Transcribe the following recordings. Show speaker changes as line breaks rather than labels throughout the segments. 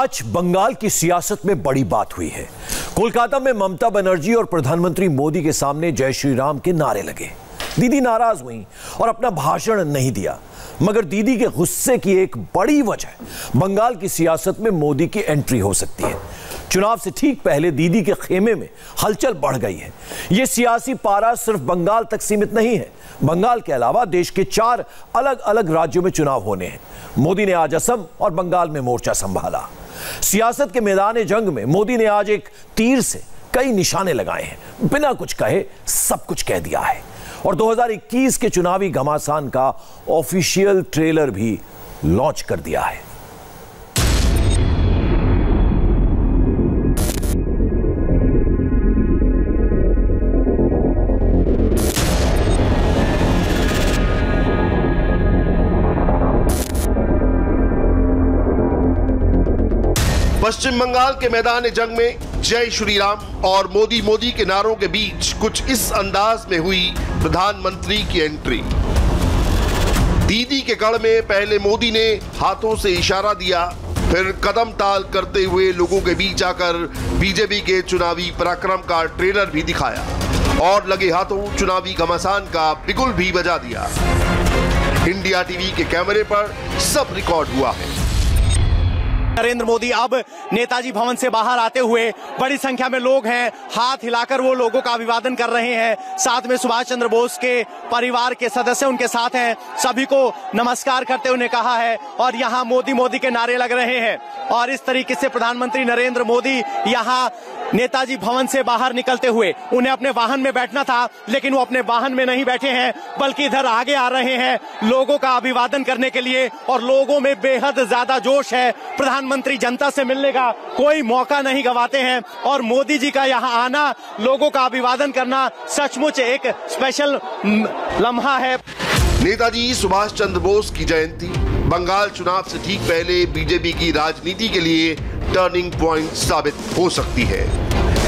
आज बंगाल की सियासत में बड़ी बात हुई है। कोलकाता में ममता बनर्जी और प्रधानमंत्री मोदी के सामने जय श्री राम के नारे लगे। दीदी नाराज हुई और अपना भाषण नहीं दिया, मगर दीदी के गुस्से की एक बड़ी वजह बंगाल की सियासत में मोदी की एंट्री हो सकती है। चुनाव से ठीक पहले दीदी के खेमे में हलचल बढ़ गई है। यह सियासी पारा सिर्फ बंगाल तक सीमित नहीं है। बंगाल के अलावा देश के 4 अलग अलग राज्यों में चुनाव होने हैं। मोदी ने आज असम और बंगाल में मोर्चा संभाला। सियासत के मैदान जंग में मोदी ने आज एक तीर से कई निशाने लगाए हैं। बिना कुछ कहे सब कुछ कह दिया है और 2021 के चुनावी घमासान का ऑफिशियल ट्रेलर भी लॉन्च कर दिया है।
पश्चिम बंगाल के मैदान जंग में जय श्री राम और मोदी मोदी के नारों के बीच कुछ इस अंदाज में हुई प्रधानमंत्री की एंट्री। दीदी के गढ़ में पहले मोदी ने हाथों से इशारा दिया, फिर कदम ताल करते हुए लोगों के बीच आकर बीजेपी के चुनावी पराक्रम का ट्रेलर भी दिखाया और लगे हाथों चुनावी घमासान का बिगुल भी बजा दिया। इंडिया टीवी के कैमरे पर सब रिकॉर्ड हुआ है।
नरेंद्र मोदी अब नेताजी भवन से बाहर आते हुए बड़ी संख्या में लोग हैं, हाथ हिलाकर वो लोगों का अभिवादन कर रहे हैं। साथ में सुभाष चंद्र बोस के परिवार के सदस्य उनके साथ हैं। सभी को नमस्कार करते हुए कहा है और यहाँ मोदी मोदी के नारे लग रहे हैं। और इस तरीके से प्रधानमंत्री नरेंद्र मोदी यहाँ नेताजी भवन से बाहर निकलते हुए, उन्हें अपने वाहन में बैठना था लेकिन वो अपने वाहन में नहीं बैठे हैं बल्कि इधर आगे आ रहे हैं लोगों का अभिवादन करने के लिए। और लोगों में बेहद ज्यादा जोश है। प्रधानमंत्री जनता से मिलने का कोई मौका नहीं गंवाते हैं और मोदी जी का यहाँ आना, लोगों का अभिवादन करना सचमुच एक स्पेशल लम्हा है।
नेताजी सुभाष चंद्र बोस की जयंती बंगाल चुनाव से ठीक पहले बीजेपी की राजनीति के लिए टर्निंग पॉइंट साबित हो सकती है।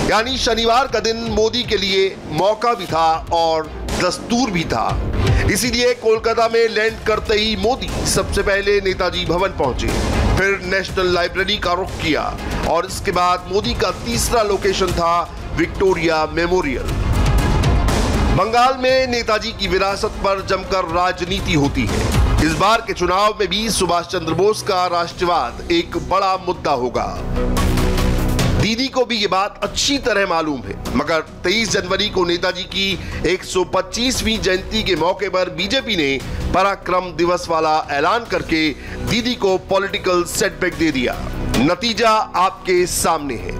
यानी शनिवार का दिन मोदी के लिए मौका भी था और दस्तूर भी था। इसीलिए कोलकाता में लैंड करते ही मोदी सबसे पहले नेताजी भवन पहुंचे, फिर नेशनल लाइब्रेरी का रुख किया और इसके बाद मोदी का तीसरा लोकेशन था विक्टोरिया मेमोरियल। बंगाल में नेताजी की विरासत पर जमकर राजनीति होती है। इस बार के चुनाव में भी सुभाष चंद्र बोस का राष्ट्रवाद एक बड़ा मुद्दा होगा। दीदी को भी ये बात अच्छी तरह मालूम है, मगर 23 जनवरी को नेताजी की 125वीं जयंती के मौके पर बीजेपी ने पराक्रम दिवस वाला ऐलान करके दीदी को पॉलिटिकल सेटबैक दे दिया। नतीजा आपके सामने है।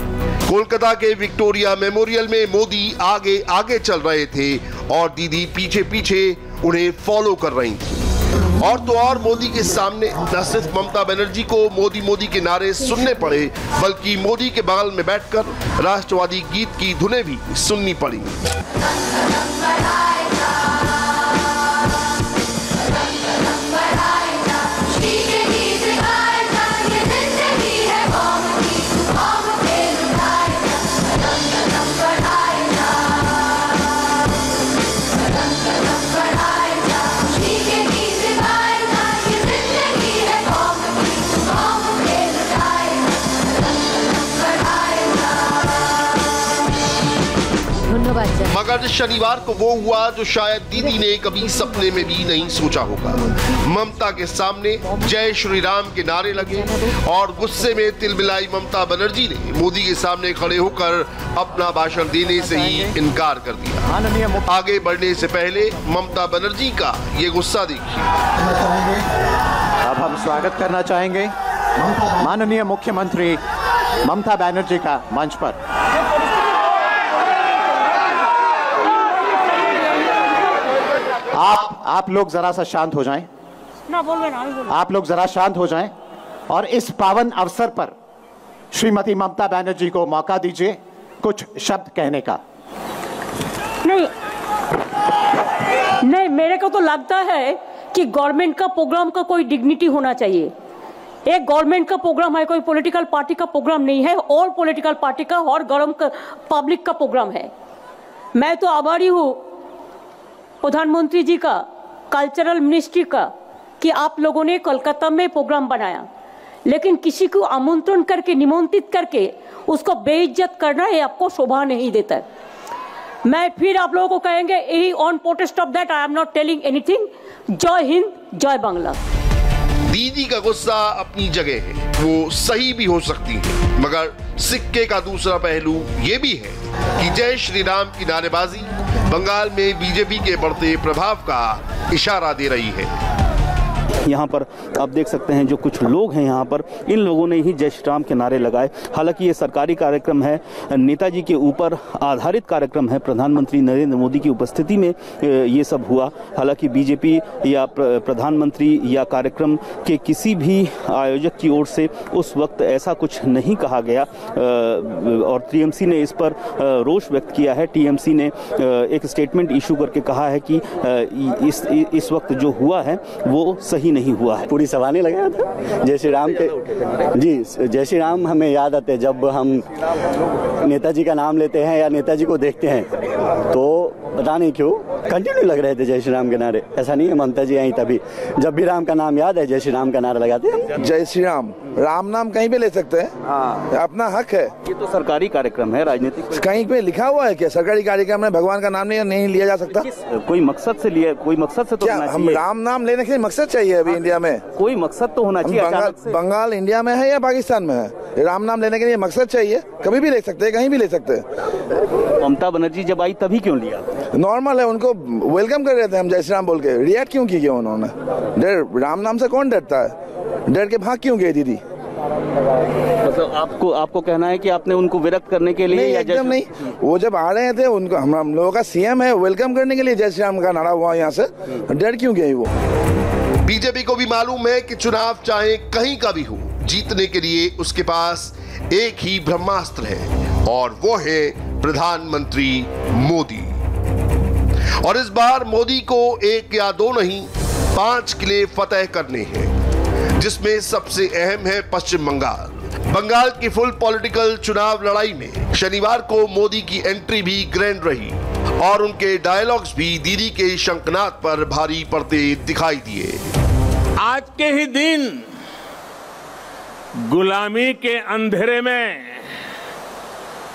कोलकाता के विक्टोरिया मेमोरियल में मोदी आगे आगे चल रहे थे और दीदी पीछे पीछे उन्हें फॉलो कर रही थी। और तो और मोदी के सामने न सिर्फ ममता बनर्जी को मोदी मोदी के नारे सुनने पड़े, बल्कि मोदी के बगल में बैठकर राष्ट्रवादी गीत की धुनें भी सुननी पड़ी। मगर शनिवार को वो हुआ जो शायद दीदी ने कभी सपने में भी नहीं सोचा होगा। ममता के सामने जय श्री राम के नारे लगे और गुस्से में तिलमिलाई ममता बनर्जी ने मोदी के सामने खड़े होकर अपना भाषण देने से ही इनकार कर दिया। आगे बढ़ने से पहले ममता बनर्जी का ये गुस्सा देखिए।
अब हम स्वागत करना चाहेंगे माननीय मुख्यमंत्री ममता बनर्जी का मंच पर। आप लोग जरा सा शांत हो जाएं। आप लोग जरा शांत हो जाएं और इस पावन अवसर पर श्रीमती ममता बनर्जी को मौका दीजिए कुछ शब्द कहने का।
नहीं, मेरे को तो लगता है कि गवर्नमेंट का प्रोग्राम का कोई डिग्निटी होना चाहिए। एक गवर्नमेंट का प्रोग्राम है, कोई पॉलिटिकल पार्टी का प्रोग्राम नहीं है। और पॉलिटिकल पार्टी का और गवर्नमेंट का पब्लिक का प्रोग्राम है। मैं तो आभारी हूँ प्रधानमंत्री जी का, कल्चरल मिनिस्ट्री का, कि आप लोगों ने कोलकाता में प्रोग्राम बनाया। लेकिन किसी को आमंत्रण करके, निमंत्रित करके उसको बेइज्जत करना ये आपको शोभा नहीं देता है। मैं फिर आप लोगों को कहेंगे, यही on protest of that I am not telling anything. जय हिंद, जय बांग्ला।
दीदी का गुस्सा अपनी जगह है, वो सही भी हो सकती है, मगर सिक्के का दूसरा पहलू ये भी है कि जय श्री राम की नारेबाजी बंगाल में बीजेपी के बढ़ते प्रभाव का इशारा दे रही है।
यहाँ पर आप देख सकते हैं जो कुछ लोग हैं यहाँ पर, इन लोगों ने ही जय श्री राम के नारे लगाए। हालांकि ये सरकारी कार्यक्रम है, नेताजी के ऊपर आधारित कार्यक्रम है, प्रधानमंत्री नरेंद्र मोदी की उपस्थिति में ये सब हुआ। हालांकि बीजेपी या प्रधानमंत्री या कार्यक्रम के किसी भी आयोजक की ओर से उस वक्त ऐसा कुछ नहीं कहा गया और टीएमसी ने इस पर रोष व्यक्त किया है। टीएमसी ने एक स्टेटमेंट इशू करके कहा है कि इस वक्त जो हुआ है वो सही नहीं हुआ है।
पूरी सभा नहीं लगाया था जय श्री राम के। जी, जय श्री राम हमें याद आते हैं जब हम नेताजी का नाम लेते हैं या नेताजी को देखते हैं, तो पता नहीं क्यों कंटिन्यू लग रहे थे जय श्री राम के नारे। ऐसा नहीं है ममता जी आई तभी, जब भी राम का नाम याद है जय श्री राम का नारा लगाते हैं।
जय श्री राम, राम नाम कहीं भी ले सकते हैं, अपना हक है।
ये तो सरकारी कार्यक्रम है, राजनीतिक
कहीं पे लिखा हुआ है क्या सरकारी कार्यक्रम में भगवान का नाम नहीं लिया जा सकता?
कोई मकसद से लिया, कोई मकसद से तो
क्या हम राम नाम लेने के लिए मकसद चाहिए अभी इंडिया में?
कोई मकसद तो होना चाहिए।
बंगाल इंडिया में है या पाकिस्तान में है? राम नाम लेने के लिए मकसद चाहिए, कभी भी ले सकते हैं, कहीं भी ले सकते हैं।
ममता बनर्जी जब आई तभी क्यों लिया?
नॉर्मल है, उनको वेलकम कर रहे थे हम जय श्री राम बोल के। रिएक्ट क्यों किया उन्होंने? राम नाम से कौन डरता है? डर के भाग क्यों गए दीदी?
मतलब आपको कहना है कि आपने उनको विरक्त करने के लिए?
नहीं, एकदम नहीं। वो जब आ रहे थे उनको, हम लोगों का सीएम है, वेलकम करने के लिए जय श्री राम का नारा हुआ यहाँ से। डर क्यों गए वो?
बीजेपी को भी मालूम है कि चुनाव चाहे कहीं का भी हो, जीतने के लिए उसके पास एक ही ब्रह्मास्त्र है और वो है प्रधानमंत्री मोदी। और इस बार मोदी को एक या दो नहीं 5 किले फतेह करने हैं, जिसमें सबसे अहम है पश्चिम बंगाल। बंगाल की फुल पॉलिटिकल चुनाव लड़ाई में शनिवार को मोदी की एंट्री भी ग्रैंड रही और उनके डायलॉग्स भी दीदी के शंखनाद पर भारी पड़ते दिखाई दिए।
आज के ही दिन गुलामी के अंधेरे में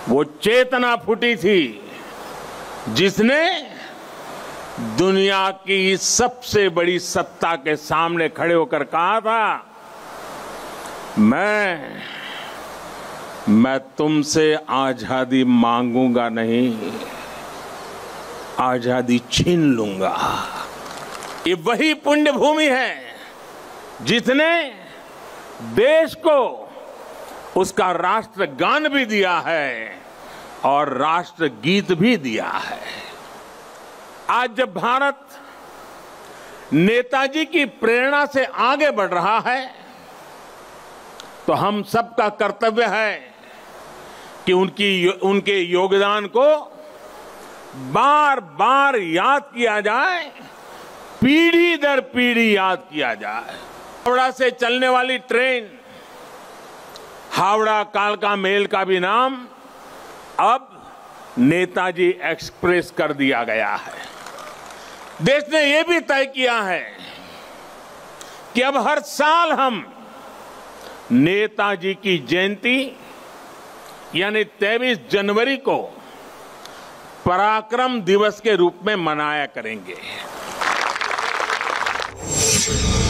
वो चेतना फूटी थी जिसने दुनिया की सबसे बड़ी सत्ता के सामने खड़े होकर कहा था, मैं तुमसे आजादी मांगूंगा नहीं, आजादी छीन लूंगा। ये वही पुण्य भूमि है जिसने देश को उसका राष्ट्रगान भी दिया है और राष्ट्रगीत भी दिया है। आज जब भारत नेताजी की प्रेरणा से आगे बढ़ रहा है तो हम सबका कर्तव्य है कि उनके योगदान को बार बार याद किया जाए, पीढ़ी दर पीढ़ी याद किया जाए। हावड़ा से चलने वाली ट्रेन हावड़ा कालका मेल का भी नाम अब नेताजी एक्सप्रेस कर दिया गया है। देश ने यह भी तय किया है कि अब हर साल हम नेताजी की जयंती यानी 23 जनवरी को पराक्रम दिवस के रूप में मनाया करेंगे।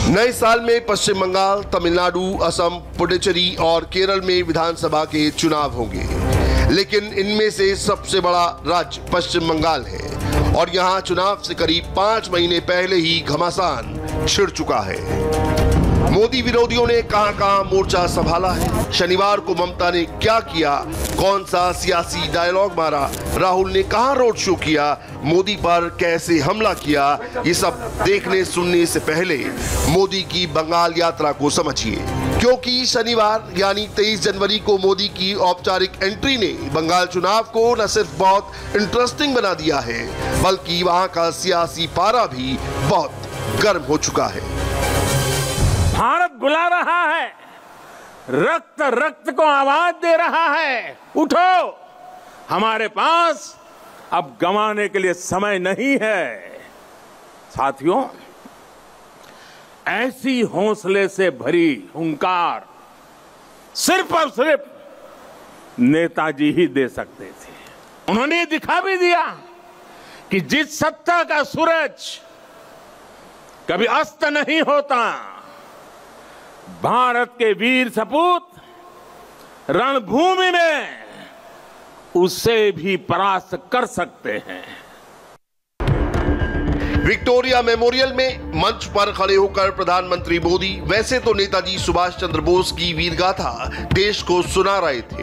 नए साल में पश्चिम बंगाल, तमिलनाडु, असम, पुडुचेरी और केरल में विधानसभा के चुनाव होंगे, लेकिन इनमें से सबसे बड़ा राज्य पश्चिम बंगाल है और यहां चुनाव से करीब 5 महीने पहले ही घमासान छिड़ चुका है। मोदी विरोधियों ने कहां मोर्चा संभाला है, शनिवार को ममता ने क्या किया, कौन सा सियासी डायलॉग मारा, राहुल ने कहां रोड शो किया, मोदी पर कैसे हमला किया, ये सब देखने सुनने से पहले मोदी की बंगाल यात्रा को समझिए, क्योंकि शनिवार यानी 23 जनवरी को मोदी की औपचारिक एंट्री ने बंगाल चुनाव को न सिर्फ बहुत इंटरेस्टिंग बना दिया है बल्कि वहां का सियासी पारा भी बहुत गर्म हो चुका है।
भारत बुला रहा है, रक्त रक्त को आवाज दे रहा है, उठो, हमारे पास अब गंवाने के लिए समय नहीं है। साथियों, ऐसी हौसले से भरी हुंकार सिर्फ और सिर्फ नेताजी ही दे सकते थे। उन्होंने ये दिखा भी दिया कि जिस सत्ता का सूरज कभी अस्त नहीं होता, भारत के वीर सपूत रणभूमि में उससे भी परास्त कर सकते हैं।
विक्टोरिया मेमोरियल में मंच पर खड़े होकर प्रधानमंत्री मोदी वैसे तो नेताजी सुभाष चंद्र बोस की वीरगाथा देश को सुना रहे थे,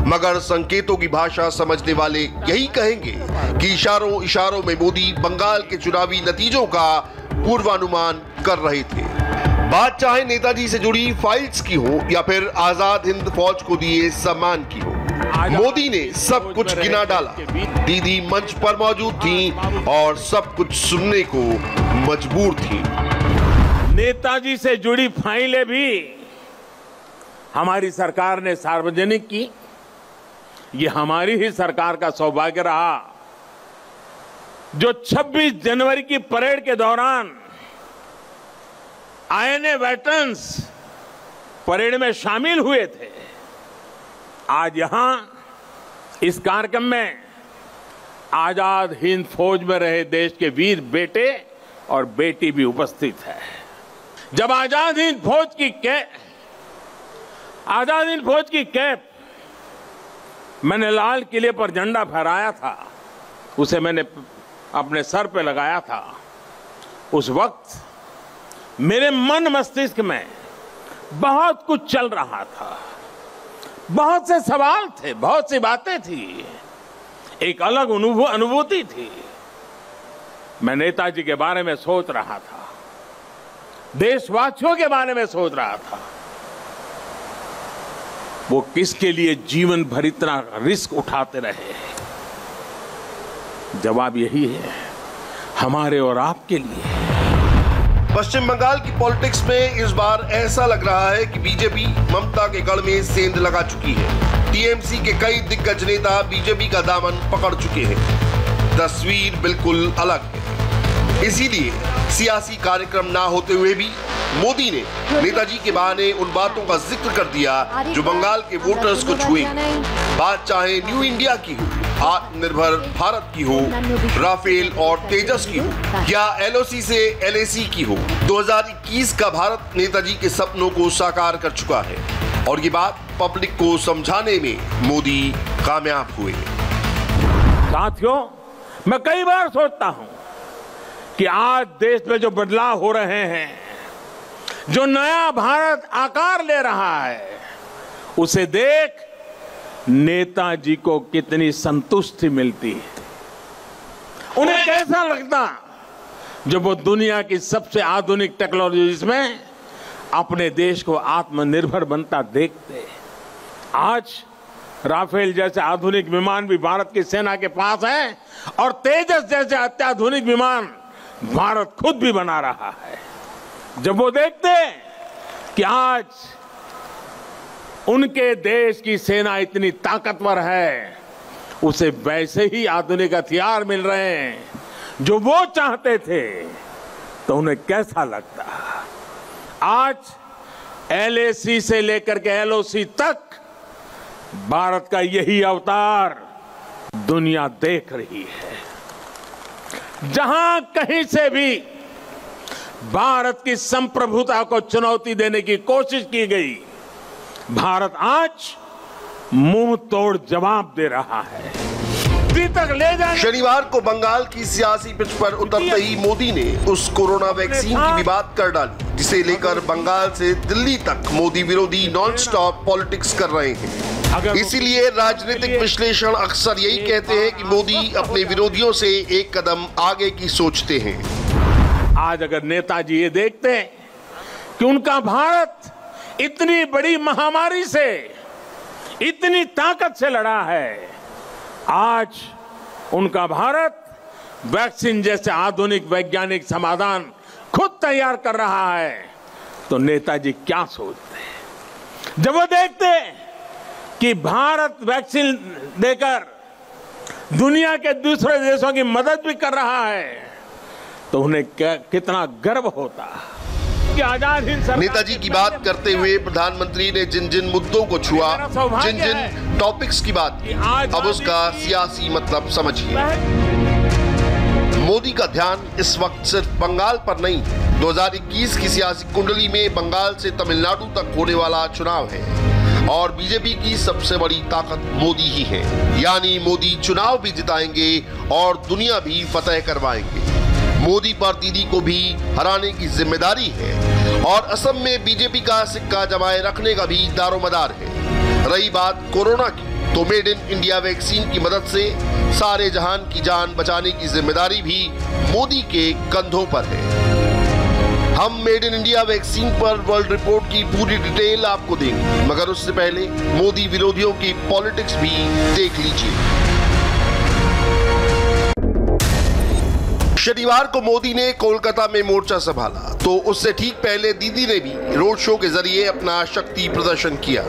मगर संकेतों की भाषा समझने वाले यही कहेंगे कि इशारों इशारों में मोदी बंगाल के चुनावी नतीजों का पूर्वानुमान कर रहे थे। बात चाहे नेताजी से जुड़ी फाइल्स की हो या फिर आजाद हिंद फौज को दिए सम्मान की हो, मोदी ने सब कुछ गिना डाला। दीदी मंच पर मौजूद थी और सब कुछ सुनने को मजबूर थी।
नेताजी से जुड़ी फाइलें भी हमारी सरकार ने सार्वजनिक की। ये हमारी ही सरकार का सौभाग्य रहा जो 26 जनवरी की परेड के दौरान आईएनए वेटरन्स परेड में शामिल हुए थे। आज यहां इस कार्यक्रम में आजाद हिंद फौज में रहे देश के वीर बेटे और बेटी भी उपस्थित है। जब आजाद हिंद फौज की कैप मैंने लाल किले पर झंडा फहराया था, उसे मैंने अपने सर पे लगाया था, उस वक्त मेरे मन मस्तिष्क में बहुत कुछ चल रहा था। बहुत से सवाल थे, बहुत सी बातें थी, एक अलग अनुभूति थी। मैं नेताजी के बारे में सोच रहा था, देशवासियों के बारे में सोच रहा था। वो किसके लिए जीवन भर इतना रिस्क उठाते रहे? जवाब यही है, हमारे और आपके लिए।
पश्चिम बंगाल की पॉलिटिक्स में इस बार ऐसा लग रहा है कि बीजेपी ममता के गढ़ में सेंध लगा चुकी है। टीएमसी के कई दिग्गज नेता बीजेपी का दामन पकड़ चुके हैं। तस्वीर बिल्कुल अलग है। इसीलिए सियासी कार्यक्रम ना होते हुए भी मोदी ने नेताजी के बहाने उन बातों का जिक्र कर दिया जो बंगाल के वोटर्स को छुएंगी। बात चाहे न्यू इंडिया की हो, आत्मनिर्भर भारत की हो, राफेल और तेजस की हो, या एलओसी से एलएसी की हो, 2021 का भारत नेताजी के सपनों को साकार कर चुका है और ये बात पब्लिक को समझाने में मोदी कामयाब हुए।
साथियों, मैं कई बार सोचता हूं कि आज देश में जो बदलाव हो रहे हैं, जो नया भारत आकार ले रहा है, उसे देख नेताजी को कितनी संतुष्टि मिलती है। उन्हें कैसा लगता जब वो दुनिया की सबसे आधुनिक टेक्नोलॉजी में अपने देश को आत्मनिर्भर बनता देखते। आज राफेल जैसे आधुनिक विमान भी भारत की सेना के पास हैं और तेजस जैसे अत्याधुनिक विमान भारत खुद भी बना रहा है। जब वो देखते कि आज उनके देश की सेना इतनी ताकतवर है, उसे वैसे ही आधुनिक हथियार मिल रहे हैं जो वो चाहते थे, तो उन्हें कैसा लगता? आज एलएसी से लेकर के एलओसी तक भारत का यही अवतार दुनिया देख रही है। जहां कहीं से भी भारत की संप्रभुता को चुनौती देने की कोशिश की गई, भारत आज मुंह तोड़ जवाब दे रहा है। तक ले जाने।
शनिवार को बंगाल की सियासी पिच पर उतरते ही मोदी ने उस कोरोना वैक्सीन की भी बात कर डाली, जिसे लेकर बंगाल से दिल्ली तक मोदी विरोधी नॉन स्टॉप पॉलिटिक्स कर रहे हैं। इसीलिए राजनीतिक विश्लेषण अक्सर यही कहते हैं कि मोदी अपने विरोधियों से एक कदम आगे की सोचते हैं।
आज अगर नेताजी ये देखते हैं कि उनका भारत इतनी बड़ी महामारी से इतनी ताकत से लड़ा है, आज उनका भारत वैक्सीन जैसे आधुनिक वैज्ञानिक समाधान खुद तैयार कर रहा है, तो नेताजी क्या सोचते हैं? जब वो देखते हैं कि भारत वैक्सीन देकर दुनिया के दूसरे देशों की मदद भी कर रहा है, तो उन्हें कितना गर्व होता। कि आजाद हिंद सरकार
नेताजी की बात करते हुए प्रधानमंत्री ने जिन जिन मुद्दों को छुआ, जिन जिन टॉपिक्स की बात की, अब उसका सियासी मतलब समझिए। मोदी का ध्यान इस वक्त सिर्फ बंगाल पर नहीं, 2021 की सियासी कुंडली में बंगाल से तमिलनाडु तक होने वाला चुनाव है और बीजेपी की सबसे बड़ी ताकत मोदी ही है। यानी मोदी चुनाव भी जिताएंगे और दुनिया भी फतह करवाएंगे। मोदी पर दीदी को भी हराने की जिम्मेदारी है और असम में बीजेपी का सिक्का जमाए रखने का भी दारोमदार है। रही बात कोरोना की, तो मेड इन इंडिया वैक्सीन की मदद से सारे जहान की जान बचाने की जिम्मेदारी भी मोदी के कंधों पर है। हम मेड इन इंडिया वैक्सीन पर वर्ल्ड रिपोर्ट की पूरी डिटेल आपको देंगे, मगर उससे पहले मोदी विरोधियों की पॉलिटिक्स भी देख लीजिए। शनिवार को मोदी ने कोलकाता में मोर्चा संभाला, तो उससे ठीक पहले दीदी ने भी रोड शो के जरिए अपना शक्ति प्रदर्शन किया।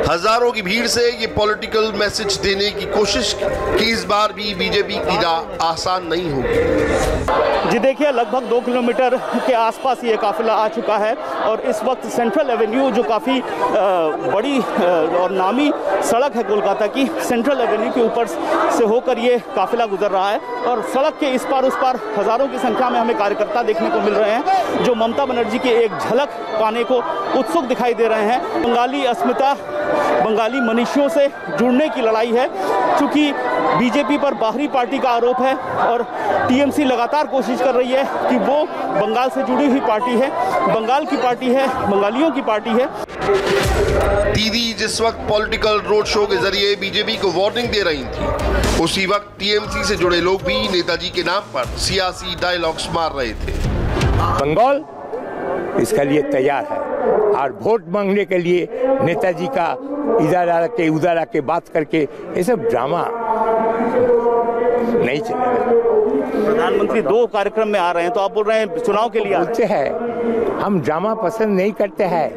हजारों की भीड़ से ये पॉलिटिकल मैसेज देने की कोशिश की कि इस बार भी बीजेपी की राह आसान नहीं होगी।
जी देखिए, लगभग 2 किलोमीटर के आसपास ये काफिला आ चुका है और इस वक्त सेंट्रल एवेन्यू, जो काफ़ी बड़ी और नामी सड़क है कोलकाता की, सेंट्रल एवेन्यू के ऊपर से होकर ये काफिला गुजर रहा है और सड़क के इस पार उस पार हजारों की संख्या में हमें कार्यकर्ता देखने को मिल रहे हैं जो ममता बनर्जी की एक झलक पाने को उत्सुक दिखाई दे रहे हैं। बंगाली अस्मिता, बंगाली मनीषियों से जुड़ने की लड़ाई है। चूंकि बीजेपी पर बाहरी पार्टी का आरोप है और टीएमसी लगातार कोशिश कर रही है कि वो बंगाल से जुड़ी हुई पार्टी है, बंगाल की पार्टी है, बंगालियों की पार्टी है।
दीदी जिस वक्त पॉलिटिकल रोड शो के जरिए बीजेपी को वार्निंग दे रही थी, उसी वक्त टीएमसी से जुड़े लोग भी नेताजी के नाम पर सियासी डायलॉग्स मार रहे थे।
बंगाल इसके लिए तैयार है और वोट मांगने के लिए नेताजी का इधर आके उधर आके बात करके ये सब ड्रामा नहीं चलेगा।
प्रधानमंत्री 2 कार्यक्रम में आ रहे हैं तो आप बोल रहे हैं चुनाव के लिए
बोलते हैं। हम ड्रामा पसंद नहीं करते हैं।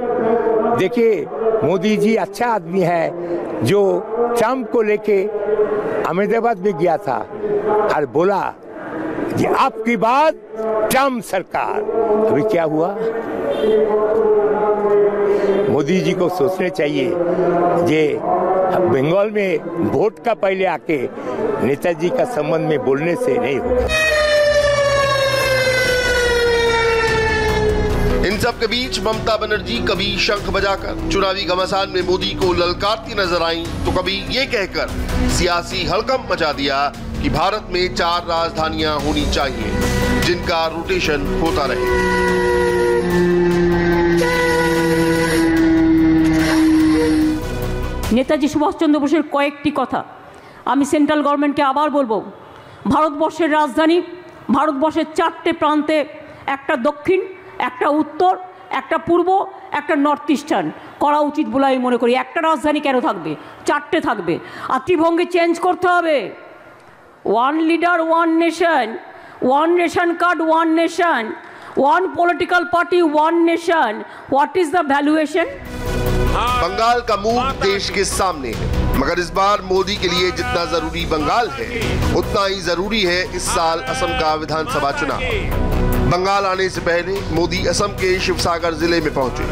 देखिए, मोदी जी अच्छा आदमी है जो ट्रम्प को लेके अहमदाबाद में गया था और बोला कि आपकी बात ट्रम्प सरकार। अभी क्या हुआ? मोदी जी को सोचने चाहिए ये बंगाल में वोट का पहले आके नेताजी का संबंध में बोलने से नहीं होगा।
इन सब के बीच ममता बनर्जी कभी शंख बजाकर चुनावी घमासान में मोदी को ललकारती नजर आई, तो कभी ये कहकर सियासी हड़कंप मचा दिया कि भारत में 4 राजधानियां होनी चाहिए जिनका रोटेशन होता रहे।
নেতাজি সুভাষচন্দ্র বোসের কয়েকটি কথা আমি সেন্ট্রাল গভর্নমেন্টকে আবার বলবো। ভারতবর্ষের রাজধানী, ভারতবর্ষের 4টে প্রান্তে, একটা দক্ষিণ, একটা উত্তর, একটা পূর্ব, একটা নর্থ ইস্টার্ন করা উচিত বলে আমি মনে করি। একটা রাজধানী কেন থাকবে? 4টে থাকবে। আর ত্রিভঙ্গি চেঞ্জ করতে হবে। 1 leader 1 nation, 1 ration card 1 nation, 1 political party 1 nation. What is the valuation?
Bengal का मूव देश के सामने है, मगर इस बार मोदी के लिए जितना जरूरी बंगाल है उतना ही जरूरी है इस साल असम का विधानसभा चुनाव। बंगाल आने से पहले मोदी असम के शिवसागर जिले में पहुंचे।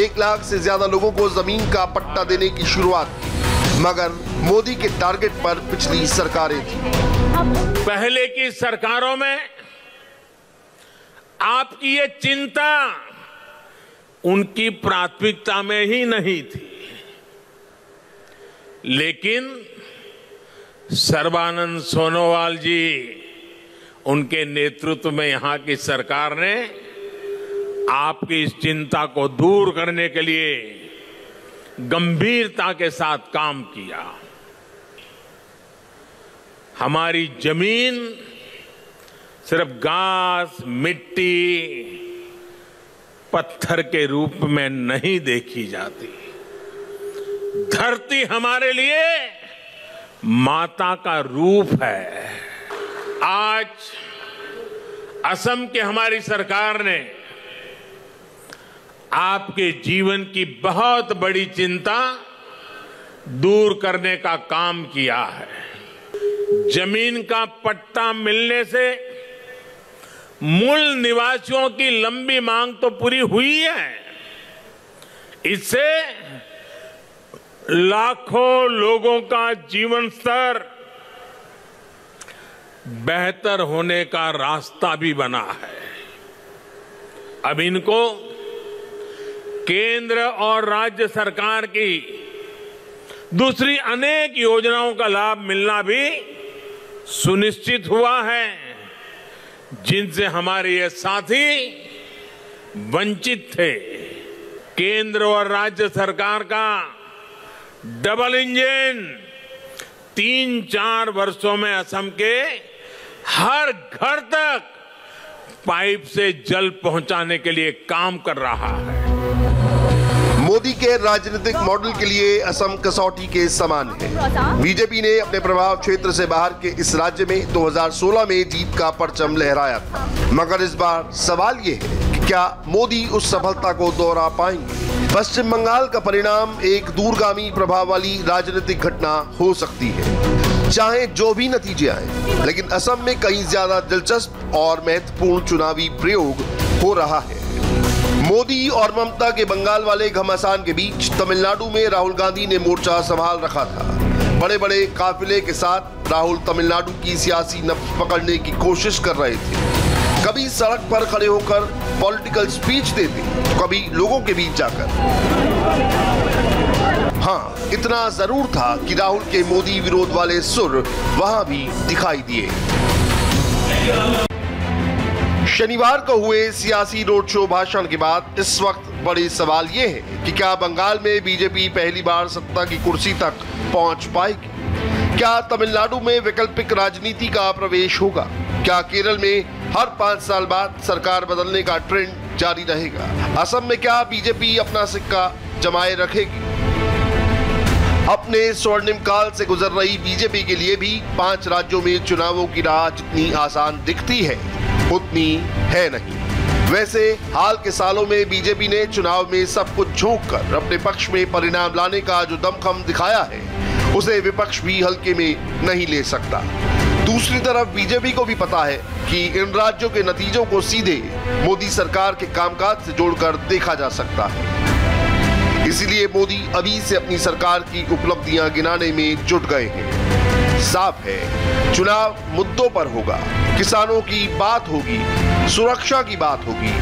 1 लाख से ज्यादा लोगों को जमीन का पट्टा देने की शुरुआत की, मगर मोदी के टारगेट पर पिछली सरकारें थी।
पहले की सरकारों में आपकी ये चिंता उनकी प्राथमिकता में ही नहीं थी, लेकिन सर्बानंद सोनोवाल जी, उनके नेतृत्व में यहां की सरकार ने आपकी इस चिंता को दूर करने के लिए गंभीरता के साथ काम किया। हमारी जमीन सिर्फ घास, मिट्टी, पत्थर के रूप में नहीं देखी जाती। धरती हमारे लिए माता का रूप है। आज असम की हमारी सरकार ने आपके जीवन की बहुत बड़ी चिंता दूर करने का काम किया है। जमीन का पट्टा मिलने से मूल निवासियों की लंबी मांग तो पूरी हुई है, इससे लाखों लोगों का जीवन स्तर बेहतर होने का रास्ता भी बना है। अब इनको केंद्र और राज्य सरकार की दूसरी अनेक योजनाओं का लाभ मिलना भी सुनिश्चित हुआ है, जिनसे हमारे ये साथी वंचित थे। केंद्र और राज्य सरकार का डबल इंजन 3-4 वर्षों में असम के हर घर तक पाइप से जल पहुंचाने के लिए काम कर रहा है।
मोदी के राजनीतिक मॉडल के लिए असम कसौटी के समान है। बीजेपी ने अपने प्रभाव क्षेत्र से बाहर के इस राज्य में 2016 में जीत का परचम लहराया था, मगर इस बार सवाल ये है कि क्या मोदी उस सफलता को दोहरा पाएंगे। पश्चिम बंगाल का परिणाम एक दूरगामी प्रभाव वाली राजनीतिक घटना हो सकती है, चाहे जो भी नतीजे आए, लेकिन असम में कहीं ज्यादा दिलचस्प और महत्वपूर्ण चुनावी प्रयोग हो रहा है। मोदी और ममता के बंगाल वाले घमासान के बीच तमिलनाडु में राहुल गांधी ने मोर्चा संभाल रखा था। बड़े बड़े काफिले के साथ राहुल तमिलनाडु की सियासी नब्ज पकड़ने की कोशिश कर रहे थे। कभी सड़क पर खड़े होकर पॉलिटिकल स्पीच देते, कभी लोगों के बीच जाकर। हाँ, इतना जरूर था कि राहुल के मोदी विरोध वाले सुर वहां भी दिखाई दिए। शनिवार को हुए सियासी रोड शो भाषण के बाद इस वक्त बड़े सवाल ये है कि क्या बंगाल में बीजेपी पहली बार सत्ता की कुर्सी तक पहुंच पाएगी? क्या तमिलनाडु में वैकल्पिक राजनीति का प्रवेश होगा? क्या केरल में हर 5 साल बाद सरकार बदलने का ट्रेंड जारी रहेगा? असम में क्या बीजेपी अपना सिक्का जमाए रखेगी? अपने स्वर्णिम काल से गुजर रही बीजेपी के लिए भी 5 राज्यों में चुनावों की राह जितनी आसान दिखती है, उतनी है नहीं। वैसे हाल के सालों में बीजेपी ने चुनाव में सब कुछ झोंक कर अपने पक्ष में परिणाम लाने का जो दमखम दिखाया है, उसे विपक्ष भी हल्के में नहीं ले सकता। दूसरी तरफ बीजेपी को भी पता है कि इन राज्यों के नतीजों को सीधे मोदी सरकार के कामकाज से जोड़कर देखा जा सकता है। इसलिए मोदी अभी से अपनी सरकार की उपलब्धियां गिनाने में जुट गए हैं। साफ है, चुनाव मुद्दों पर होगा, किसानों की बात होगी, सुरक्षा की बात होगी,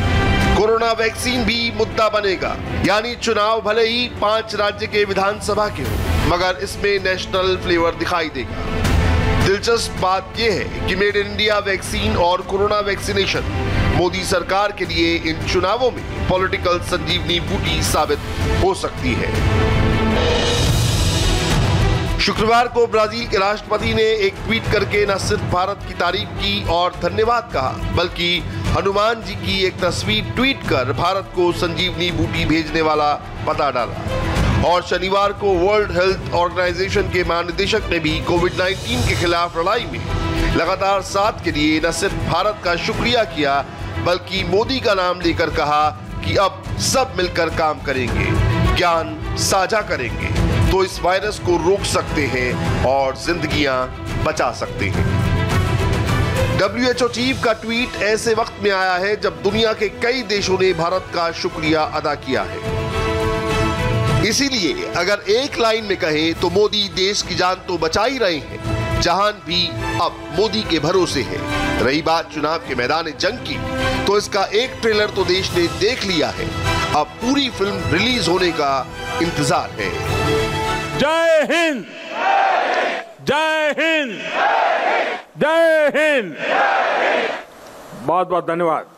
कोरोना वैक्सीन भी मुद्दा बनेगा। यानी चुनाव भले ही 5 राज्य के विधानसभा के हो, मगर इसमें नेशनल फ्लेवर दिखाई देगा। दिलचस्प बात यह है कि मेड इन इंडिया वैक्सीन और कोरोना वैक्सीनेशन मोदी सरकार के लिए इन चुनावों में पॉलिटिकल संजीवनी बूटी साबित हो सकती है। शुक्रवार को ब्राजील के राष्ट्रपति ने एक ट्वीट करके न सिर्फ भारत की तारीफ की और धन्यवाद कहा, बल्कि हनुमान जी की एक तस्वीर ट्वीट कर भारत को संजीवनी बूटी भेजने वाला पता डाला। और शनिवार को वर्ल्ड हेल्थ ऑर्गेनाइजेशन के महानिदेशक ने भी कोविड-19 के खिलाफ लड़ाई में लगातार साथ के लिए न सिर्फ भारत का शुक्रिया किया, बल्कि मोदी का नाम लेकर कहा कि अब सब मिलकर काम करेंगे, ज्ञान साझा करेंगे, तो इस वायरस को रोक सकते हैं और जिंदगियां बचा सकते हैं। WHO चीफ का ट्वीट ऐसे वक्त में आया है जब दुनिया के कई देशों ने भारत का शुक्रिया अदा किया है। इसीलिए अगर एक लाइन में कहें तो मोदी देश की जान तो बचा ही रहे हैं, जहान भी अब मोदी के भरोसे है। रही बात चुनाव के मैदान जंग की, तो इसका एक ट्रेलर तो देश ने देख लिया है, अब पूरी फिल्म रिलीज होने का इंतजार है।
जय हिंद, जय हिंद, जय हिंद। बहुत बहुत धन्यवाद।